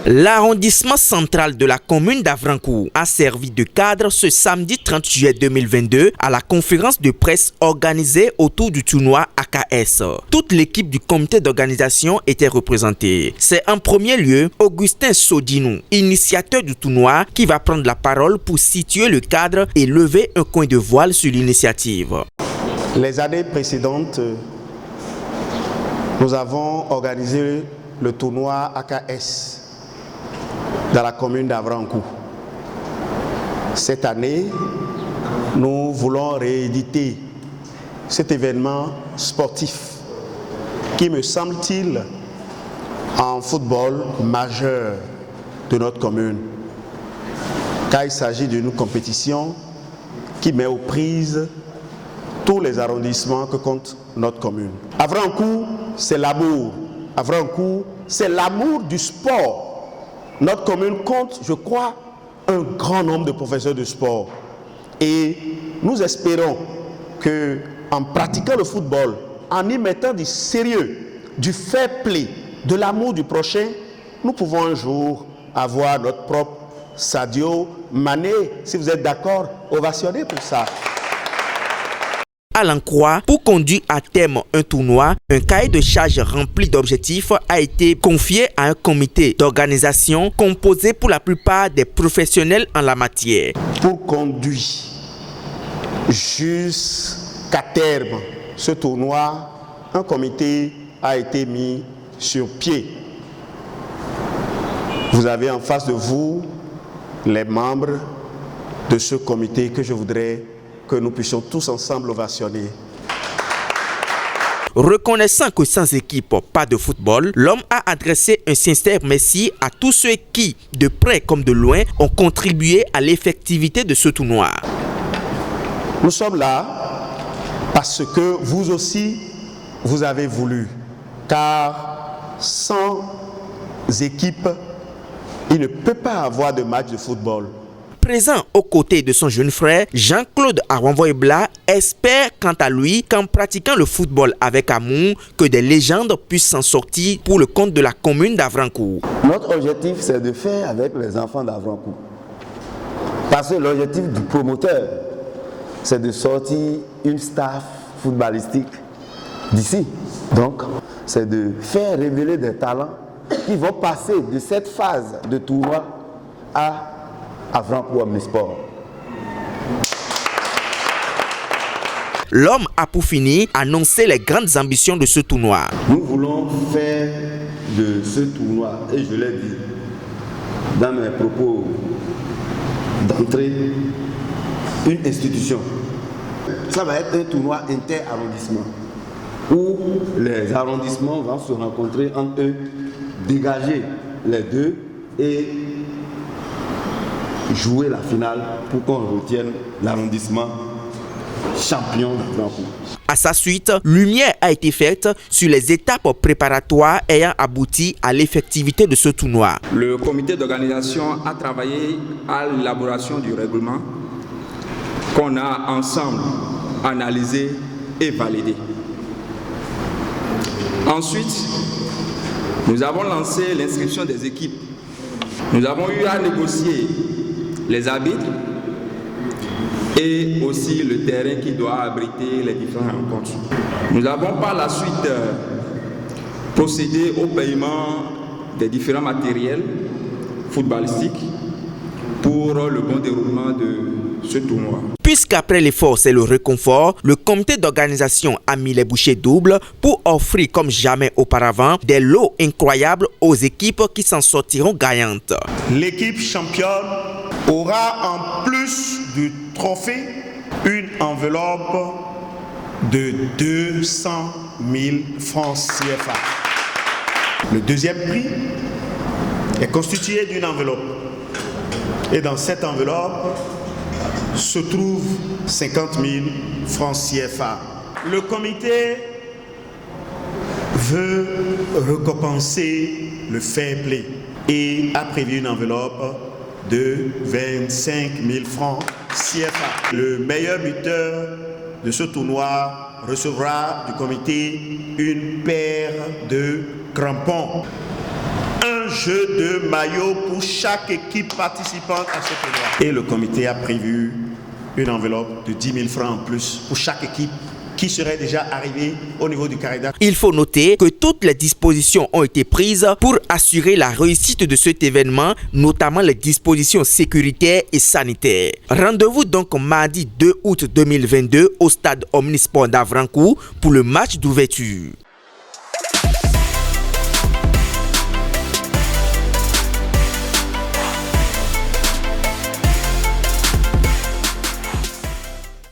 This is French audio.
L'arrondissement central de la commune d'Avrancourt a servi de cadre ce samedi 30 juillet 2022 à la conférence de presse organisée autour du tournoi AKS. Toute l'équipe du comité d'organisation était représentée. C'est en premier lieu Augustin Sodinou, initiateur du tournoi, qui va prendre la parole pour situer le cadre et lever un coin de voile sur l'initiative. Les années précédentes, nous avons organisé le tournoi AKS dans la commune d'Avrancourt. Cette année, nous voulons rééditer cet événement sportif qui, me semble-t-il, en football majeur de notre commune, car il s'agit d'une compétition qui met aux prises tous les arrondissements que compte notre commune. Avrancourt, c'est l'amour. Avrancourt, c'est l'amour du sport. Notre commune compte, je crois, un grand nombre de professeurs de sport. Et nous espérons qu'en pratiquant le football, en y mettant du sérieux, du fair play, de l'amour du prochain, nous pouvons un jour avoir notre propre Sadio Mané. Si vous êtes d'accord, ovationnez pour ça. À l'Ancroix, pour conduire à terme un tournoi, un cahier de charges rempli d'objectifs a été confié à un comité d'organisation composé pour la plupart des professionnels en la matière. Pour conduire jusqu'à terme ce tournoi, un comité a été mis sur pied. Vous avez en face de vous les membres de ce comité que je voudrais que nous puissions tous ensemble ovationner. Reconnaissant que sans équipe, pas de football, l'homme a adressé un sincère merci à tous ceux qui, de près comme de loin, ont contribué à l'effectivité de ce tournoi. Nous sommes là parce que vous aussi, vous avez voulu. Car sans équipe, il ne peut pas avoir de match de football. Présent aux côtés de son jeune frère, Jean-Claude Aranvoyebla espère quant à lui qu'en pratiquant le football avec amour, que des légendes puissent s'en sortir pour le compte de la commune d'Avrancourt. Notre objectif, c'est de faire avec les enfants d'Avrancourt. Parce que l'objectif du promoteur, c'est de sortir une staff footballistique d'ici. Donc, c'est de faire révéler des talents qui vont passer de cette phase de tournoi à Avrancourt Omnisport. L'homme a pour finir annoncé les grandes ambitions de ce tournoi. Nous voulons faire de ce tournoi, et je l'ai dit dans mes propos d'entrée, une institution. Ça va être un tournoi inter-arrondissement où les arrondissements vont se rencontrer entre eux, dégager les deux et jouer la finale pour qu'on retienne l'arrondissement champion d'Avrancourt. À sa suite, lumière a été faite sur les étapes préparatoires ayant abouti à l'effectivité de ce tournoi. Le comité d'organisation a travaillé à l'élaboration du règlement qu'on a ensemble analysé et validé. Ensuite, nous avons lancé l'inscription des équipes. Nous avons eu à négocier les arbitres et aussi le terrain qui doit abriter les différentes rencontres. Nous avons par la suite procédé au paiement des différents matériels footballistiques pour le bon déroulement de ce tournoi. Puisqu'après l'effort c'est le réconfort, le comité d'organisation a mis les bouchées doubles pour offrir comme jamais auparavant des lots incroyables aux équipes qui s'en sortiront gagnantes. L'équipe championne aura en plus du trophée une enveloppe de 200 000 francs CFA. Le deuxième prix est constitué d'une enveloppe. Et dans cette enveloppe se trouvent 50 000 francs CFA. Le comité veut récompenser le fair play et a prévu une enveloppe de 25 000 francs CFA. Le meilleur buteur de ce tournoi recevra du comité une paire de crampons. Un jeu de maillot pour chaque équipe participante à ce tournoi. Et le comité a prévu une enveloppe de 10 000 francs en plus pour chaque équipe qui serait déjà arrivée au niveau du Carida. Il faut noter que toutes les dispositions ont été prises pour assurer la réussite de cet événement, notamment les dispositions sécuritaires et sanitaires. Rendez-vous donc mardi 2 août 2022 au stade Omnisport d'Avrancourt pour le match d'ouverture.